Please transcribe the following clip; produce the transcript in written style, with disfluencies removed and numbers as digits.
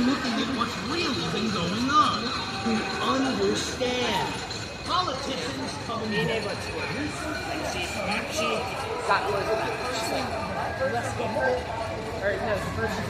looking at what's really been going on. To understand. Politicians coming being able to like she got close enough. She's like, let's go. Or no, the first